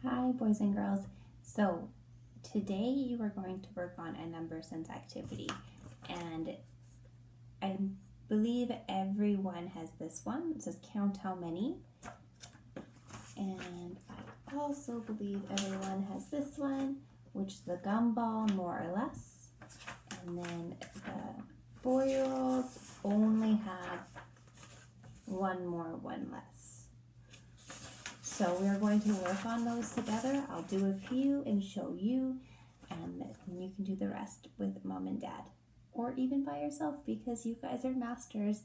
Hi boys and girls. So today you are going to work on a number sense activity, and I believe everyone has this one. It says count how many, and I also believe everyone has this one, which is the gumball more or less, and then the 4-year-olds only have one more, one less. So we're going to work on those together. I'll do a few and show you, and you can do the rest with mom and dad, or even by yourself, because you guys are masters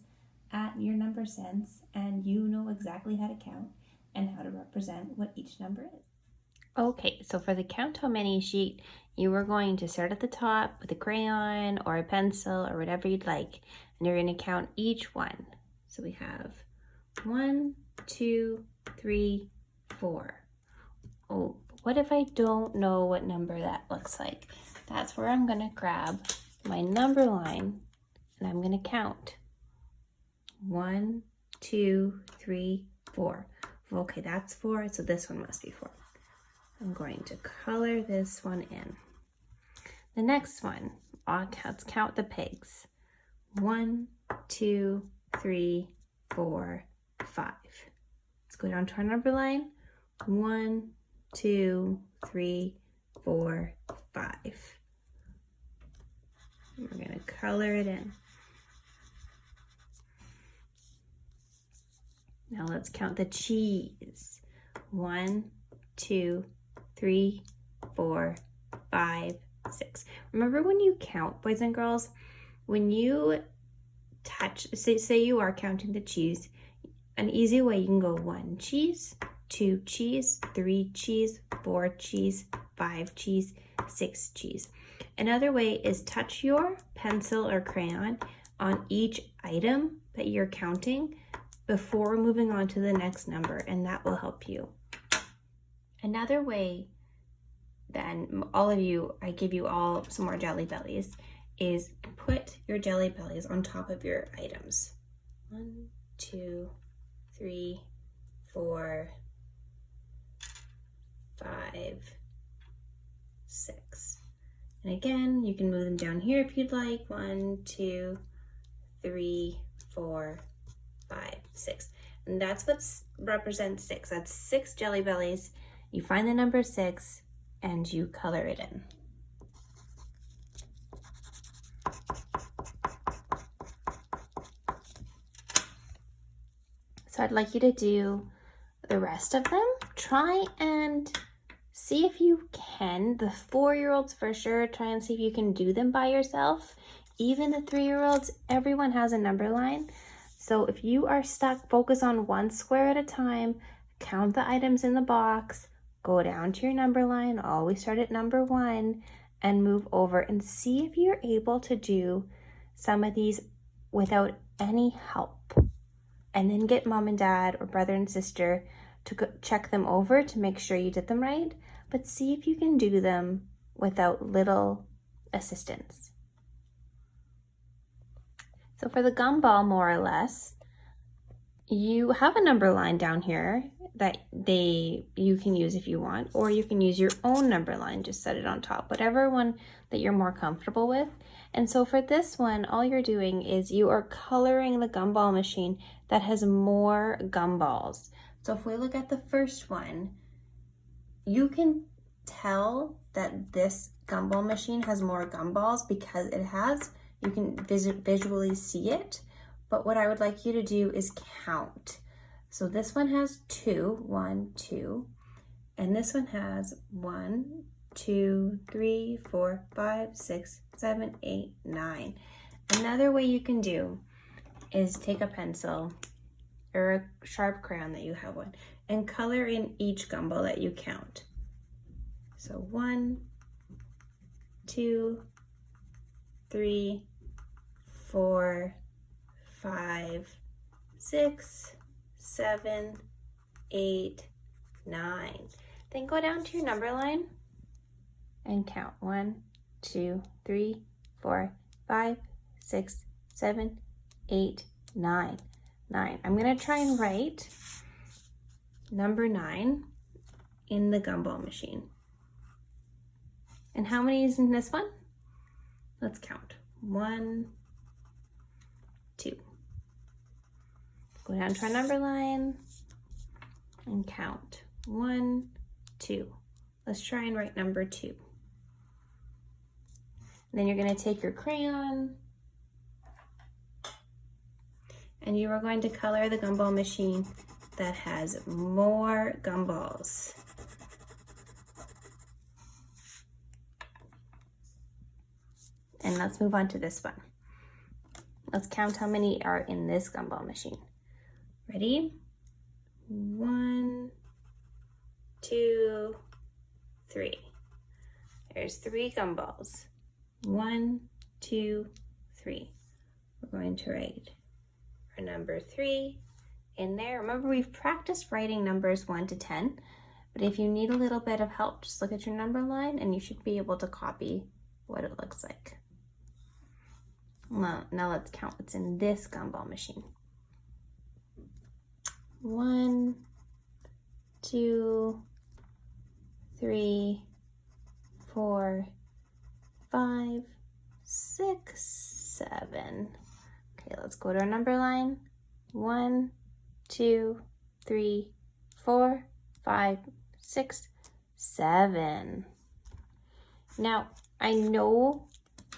at your number sense and you know exactly how to count and how to represent what each number is. Okay, so for the count how many sheet, you are going to start at the top with a crayon or a pencil or whatever you'd like, and you're going to count each one. So we have 1, 2, 3, 4. Oh, what if I don't know what number that looks like? That's where I'm gonna grab my number line and I'm gonna count. 1, 2, 3, 4. Okay, that's 4, so this one must be 4. I'm going to color this one in. The next one, let's count the pigs. 1, 2, 3, 4, 5. Let's go down to our number line. 1, 2, 3, 4, 5. We're going to color it in. Now let's count the cheese. 1, 2, 3, 4, 5, 6. Remember when you count, boys and girls, when you touch, say you are counting the cheese, an easy way you can go 1 cheese, 2 cheese, 3 cheese, 4 cheese, 5 cheese, 6 cheese. Another way is touch your pencil or crayon on each item that you're counting before moving on to the next number, and that will help you. Another way, then all of you, I give you all some more jelly bellies, is put your jelly bellies on top of your items. 1, 2, 3, 4, 5, 6. And again, you can move them down here if you'd like. 1, 2, 3, 4, 5, 6. And that's what represents 6. That's 6 jelly bellies. You find the number 6 and you color it in. So I'd like you to do the rest of them. Try and see if you can. The 4-year-olds for sure, try and see if you can do them by yourself. Even the 3-year-olds, everyone has a number line. So if you are stuck, focus on one square at a time, count the items in the box, go down to your number line, always start at number 1, and move over and see if you're able to do some of these without any help. And then get mom and dad or brother and sister to check them over to make sure you did them right, but see if you can do them without little assistance. So for the gumball, more or less, you have a number line down here that you can use if you want, or you can use your own number line, just set it on top, whatever one that you're more comfortable with. And so for this one, all you're doing is you are coloring the gumball machine that has more gumballs. So if we look at the first one, you can tell that this gumball machine has more gumballs because it has, you can visually see it. But what I would like you to do is count. So this one has 2, 1, 2, and this one has 1, 2, 3, 4, 5, 6, 7, 8, 9. Another way you can do is take a pencil or a sharp crayon that you have one and color in each gumball that you count. So 1, 2, 3, 4, 5, 6, 7, 8, 9. Then go down to your number line and count 1, 2, 3, 4, 5, 6, 7, 8, 9. 9. I'm going to try and write number 9 in the gumball machine. And how many is in this one? Let's count. 1, 2. Go down to our number line and count. 1, 2. Let's try and write number 2. And then you're going to take your crayon and you are going to color the gumball machine that has more gumballs. And let's move on to this one. Let's count how many are in this gumball machine. Ready? 1, 2, 3. There's 3 gumballs. 1, 2, 3. We're going to write our number 3 in there. Remember, we've practiced writing numbers 1 to 10, but if you need a little bit of help, just look at your number line and you should be able to copy what it looks like. Well, now let's count what's in this gumball machine. 1, 2, 3, 4, 5, 6, 7. Okay, let's go to our number line. 1, 2, 3, 4, 5, 6, 7. Now, I know,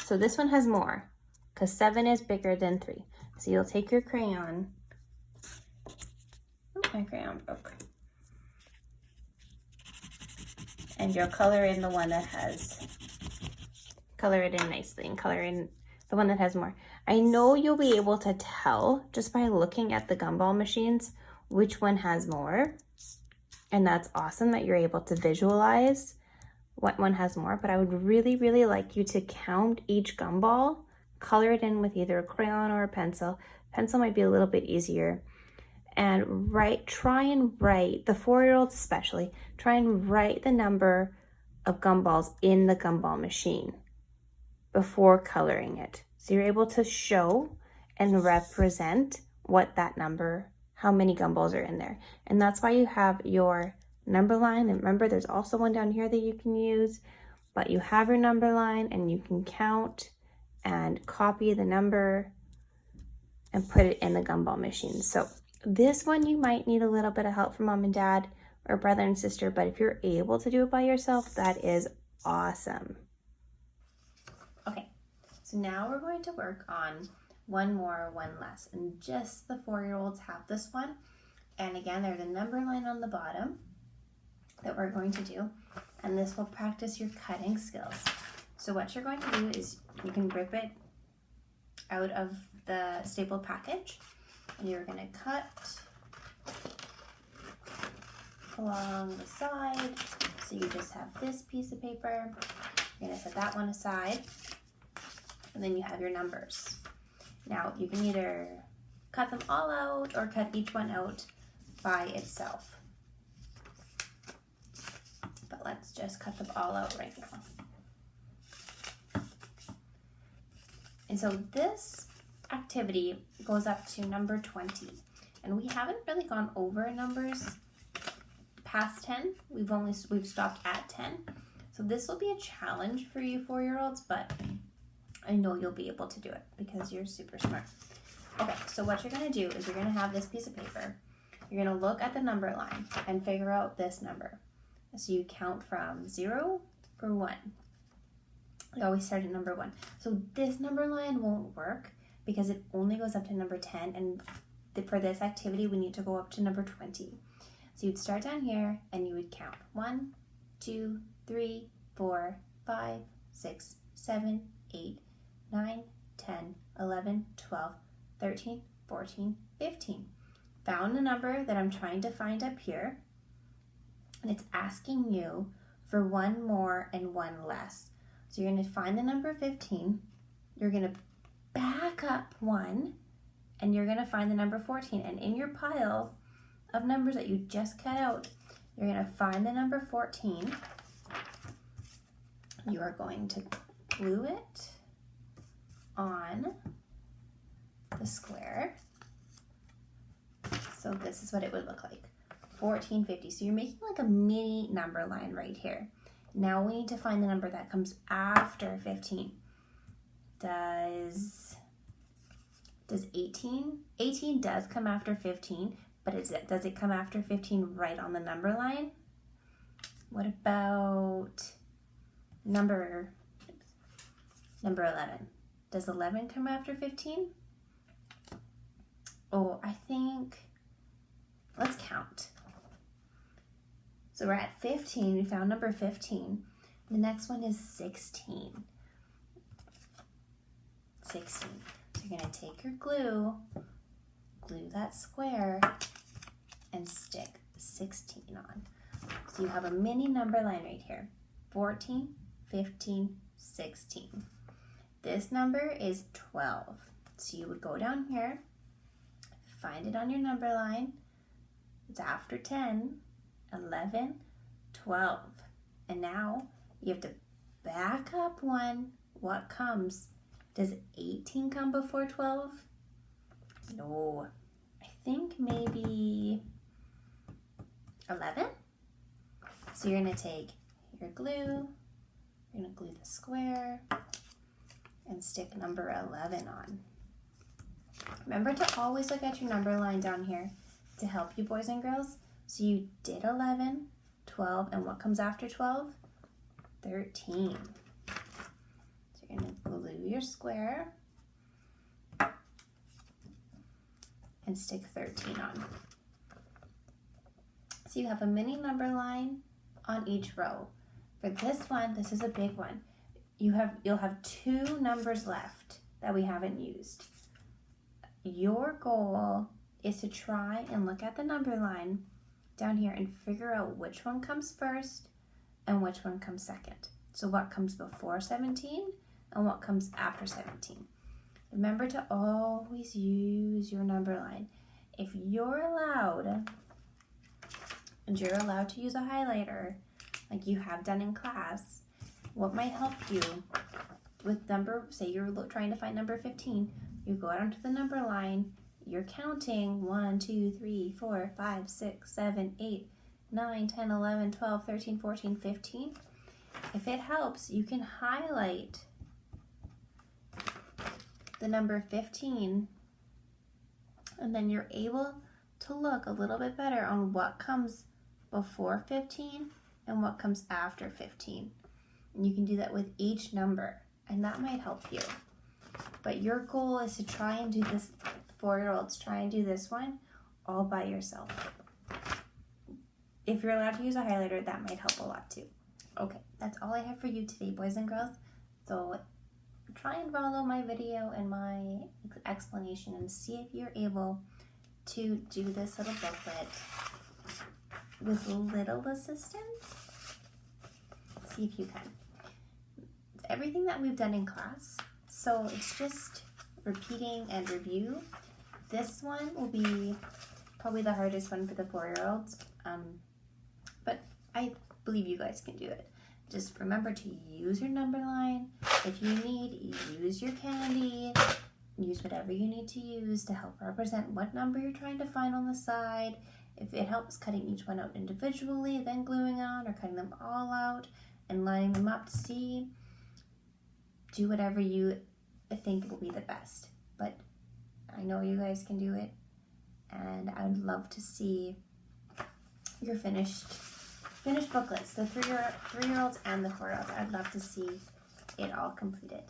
so this one has more, because 7 is bigger than 3. So you'll take your crayon. Oh, my crayon broke. And you'll color in the one that has, color it in nicely and color in the one that has more. I know you'll be able to tell just by looking at the gumball machines which one has more. And that's awesome that you're able to visualize what one has more, but I would really, really like you to count each gumball, color it in with either a crayon or a pencil. Pencil might be a little bit easier. And try and write, the 4-year-olds especially, try and write the number of gumballs in the gumball machine before coloring it. So you're able to show and represent what that number, how many gumballs are in there. And that's why you have your number line. And remember, there's also one down here that you can use, but you have your number line and you can count and copy the number and put it in the gumball machine. So this one you might need a little bit of help from mom and dad or brother and sister, but if you're able to do it by yourself, that is awesome. Okay, so now we're going to work on one more, one less, and just the 4-year-olds have this one. And again, there's a number line on the bottom that we're going to do, and this will practice your cutting skills. So what you're going to do is you can rip it out of the stapled package, and you're going to cut along the side. So you just have this piece of paper. You're going to set that one aside, and then you have your numbers. Now you can either cut them all out or cut each one out by itself. But let's just cut them all out right now. And so this activity goes up to number 20. And we haven't really gone over numbers past 10. We've stopped at 10. So this will be a challenge for you 4-year-olds, but I know you'll be able to do it because you're super smart. Okay, so what you're going to do is you're going to have this piece of paper. You're going to look at the number line and figure out this number. So you count from 0 or 1. We always start at number 1. So this number line won't work because it only goes up to number 10. And for this activity, we need to go up to number 20. So you'd start down here and you would count 1, 2, 3, 4, 5, 6, 7, 8, 9, 10, 11, 12, 13, 14, 15. Found the number that I'm trying to find up here, and it's asking you for one more and one less. So you're going to find the number 15, you're going to back up 1, and you're going to find the number 14. And in your pile of numbers that you just cut out, you're going to find the number 14. You are going to glue it on the square. So this is what it would look like. 1450. So you're making like a mini number line right here. Now we need to find the number that comes after 15. Does 18? 18 does come after 15, but does it come after 15 right on the number line? What about number 11? Does 11 come after 15? Oh, I think, let's count. So we're at 15, we found number 15. The next one is 16. 16. So you're gonna take your glue that square, and stick 16 on. So you have a mini number line right here. 14, 15, 16. This number is 12. So you would go down here, find it on your number line. It's after 10, 11, 12. And now you have to back up one. What comes? Does 18 come before 12? No. I think maybe 11. So you're going to take your glue, you're going to glue the square, and stick number 11 on. Remember to always look at your number line down here to help you, boys and girls. So you did 11, 12, and what comes after 12? 13. So you're going to glue your square and stick 13 on. So you have a mini number line on each row. For this one, this is a big one. You'll have 2 numbers left that we haven't used. Your goal is to try and look at the number line down here and figure out which one comes first and which one comes second. So what comes before 17 and what comes after 17. Remember to always use your number line. If you're allowed, and you're allowed to use a highlighter like you have done in class, what might help you with number, say you're trying to find number 15, you go out onto the number line, you're counting 1, 2, 3, 4, 5, 6, 7, 8, 9, 10, 11, 12, 13, 14, 15. If it helps, you can highlight the number 15, and then you're able to look a little bit better on what comes before 15 and what comes after 15. And you can do that with each number, and that might help you. But your goal is to try and do this, 4-year-olds, try and do this one all by yourself. If you're allowed to use a highlighter, that might help a lot too. Okay, that's all I have for you today, boys and girls. So try and follow my video and my explanation and see if you're able to do this little booklet with little assistance. See if you can. It's everything that we've done in class, so it's just repeating and review. This one will be probably the hardest one for the 4-year-olds, but I believe you guys can do it. Just remember to use your number line. If you need, use your candy. Use whatever you need to use to help represent what number you're trying to find on the side. If it helps cutting each one out individually, then gluing on, or cutting them all out and lining them up to see, do whatever you think will be the best. But I know you guys can do it, and I would love to see your finished booklets, the 3-year-olds and the 4-year-olds. I'd love to see it all completed.